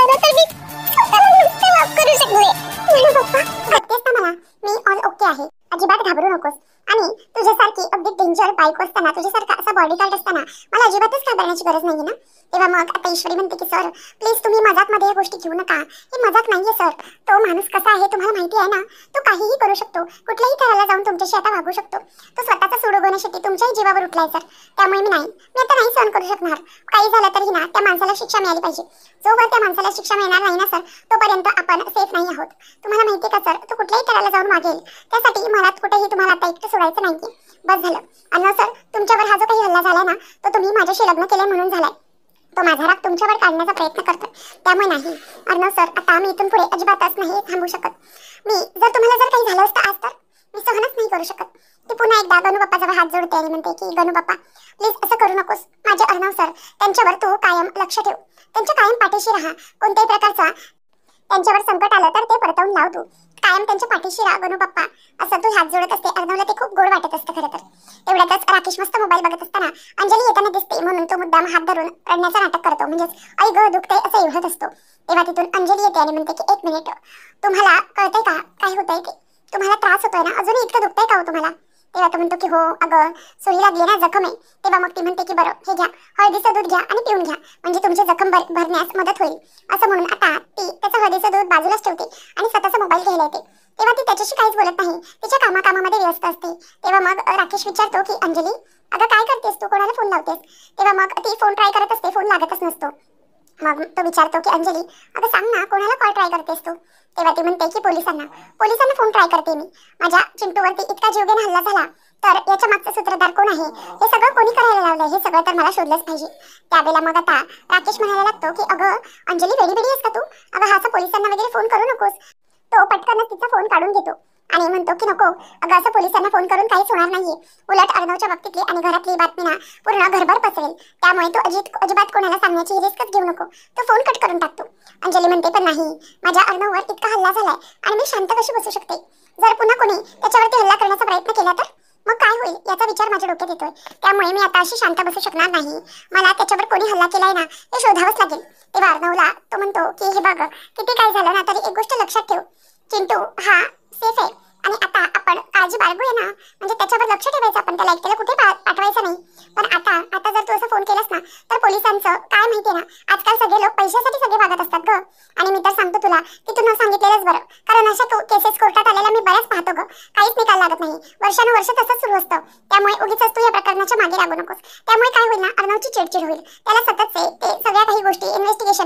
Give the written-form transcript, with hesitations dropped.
झालं तर मी स्वतःला नुसते माफ करू शकले. म्हणून पप्पा वाटतेस ना मला मी ऑल ओके आहे. अजिबात घाबरू नकोस. आणि तुझ्यासारखी अगदी डेंजर बायको असताना, तुझ्यासारखा असा बॉडीगार्ड असताना मला अजिबातच घाबरण्याची गरज नाहीये ना. तेव्हा मग आता ईश्वरी म्हणते की सर प्लीज तुम्ही मजाक मध्ये या गोष्टी घेऊ नका. हे मजाक नाहीये सर. तो माणूस कसा आहे तुम्हाला माहिती आहे ना. तो काहीही करू शकतो, कुठल्याही थराला जाऊन तुमच्याशी आता वागू शकतो. तो स्वतःचा सूड उगवण्यासाठी तुमच्याही जीवावर उठलाय सर. त्यामुळे मी आता नाही सहन करू शकणार. काही झालं तरी ना त्या माणसाला शिक्षा मिळाली पाहिजे. जोवर त्या माणसाला शिक्षा मिळणार नाही ना सर, तोपर्यंत आपण सेफ नाही आहोत. तुम्हाला माहिती का सर, तो कुठल्याही थराला जाऊन वागेल. त्यासाठी मला कुठेही तुम्हाला आता एकटं सोडायचं नाहीये. बस झालं. अण्णा सर, तुमच्यावर हा जो काही हल्ला झालाय ना, तो तुम्ही माझ्याशी लग्न केले म्हणून झालाय. तो माझा राग तुमच्यावर काढण्याचा प्रयत्न करतोय, त्यामुळे नाही. अर्णव सर, आता आम्ही इथून पुढे अजिबातच नाही थांबू शकत. तुम्हाला जर काही झालं असतं आज तर मी सहनच नाही करू शकत. ती पुन्हा एकदा गणू बाप्पाजवळ हात जोडते आणि म्हणते की गणू बाप्पा प्लीज असं करू नकोस. माझे अर्णव सर, त्यांच्यावर तू कायम लक्ष ठेव. त्यांच्या कायम पाठीशी राहा. कोणत्याही प्रकारचा त्यांच्यावर संकट आलं तर ते परतवून लाव. तू कायम त्यांच्या पाठीशी राहा गणू बाप्पा. असं तू हात जोडत असते. अर्णवला ते खूप गोड वाटत असतं खरं तर. तेवढ्यातच राकेश मस्त मोबाईल बघत असताना अंजली येताना दिसते, म्हणून तो मुद्दाम हात धरून रडण्याचं नाटक करतो. म्हणजेच आई ग दुखतंय असं एवढत असतो. तेव्हा तिथून अंजली येते आणि म्हणते की 1 मिनिट, तुम्हाला कळतंय का काय होतंय ते? तुम्हाला त्रास होतोय ना? अजूनही इतकं दुखतंय का हो तुम्हाला? तेव्हा तो म्हणतो की हो अगं सुरी लागली ना, जखम आहे. तेव्हा मग ती म्हणते की बरं हे घ्या, हळदीचं दूध घ्या आणि पिऊन घ्या, म्हणजे तुमची जखम भरण्यास मदत होईल. असं म्हणून आता ती त्याचं हळदीचं दूध बाजूलाच ठेवते आणि स्वतःचा मोबाईल घ्यायला येते. तेव्हा ती त्याच्याशी काहीच बोलत नाही, तिच्या कामामध्ये व्यस्त असते. तेव्हा मग राकेश विचारतो की अंजली अगं काय करतेस तू, कोणाला फोन लावतेस? तेव्हा मग ती फोन ट्राय करत असते, फोन लागतच नसतो. मग तो विचारतो की अंजली अगं सांग ना, कोणाला कॉल ट्राय करतेस तू? तेव्हा ती म्हणते की पोलिसांना फोन ट्राय करते मी. माझ्या चिंटूवरती इतका जीवघेणा हल्ला झाला तर याच्या मागचं सूत्रधार कोण आहे, हे सगळं कोणी करायला लावलंय, हे सगळं तर मला शोधलंच पाहिजे. त्यावेळेला मग आता राकेश म्हणायला लागतो की अगं अंजली वेडी आहेस का तू? अगं हा असं पोलिसांना वगैरे फोन करू नकोस. तो पटकनच तिचा फोन काढून घेतो आणि म्हणतो की नको अगं असं पोलिसांना फोन करून काहीच होणार नाहीये. उलट अर्णवच्या बाबतीतली आणि घरातली बातमी ना पूर्ण घरभर पसरेल. त्यामुळे तो अजिबात कोणाला सांगण्याची रिस्कच घेऊ नको. तो फोन कट करून टाकतो. अंजली म्हणते पण नाही, माझ्या अर्णववर इतका हल्ला झालाय आणि मी शांत कशी बसू शकते? जर पुन्हा कोणी त्याच्यावरती हल्ला करण्याचा प्रयत्न केला तर मग काय होईल याचा विचार माझ्या डोक्यात येतोय. त्यामुळे मी आता अशी शांत बसू शकणार नाही. मला त्याच्यावर कोणी हल्ला केलाय ना हे शोधावंच लागेल. तेव्हा अर्णवला तो म्हणतो की हे बघ किती काय झालं ना तरी एक गोष्ट लक्षात ठेव, चिंटू हा सेफ आहे आणि आता आपण काळजी बाळगूया ना, म्हणजे त्याच्यावर लक्ष ठेवायचं. आपण त्याला एकट्याला कुठे पाठवायचं नाही. पण आता जर तू असं फोन केलास ना तर पोलिसांचं काय माहितीये ना, आजकाल सगळे लोक पैशासाठी सगळे वागत असतात ग. आणि मी तर सांगतो तुला की तू न सांगितलेलंच बरं, कारण अशा केसेस कोर्टात आलेल्या मी बऱ्याच पाहतो ग. काहीच निकाल लागत नाही, वर्षानुवर्ष तसंच सुरू असतं. त्यामुळे उगीच तू या प्रकरणाच्या मागे लागू नकोस. त्यामुळे काय होईल ना, अर्णवची चिडचिड होईल. त्याला सतत ते सगळ्या काही गोष्टी इन्व्हेस्टिगेशन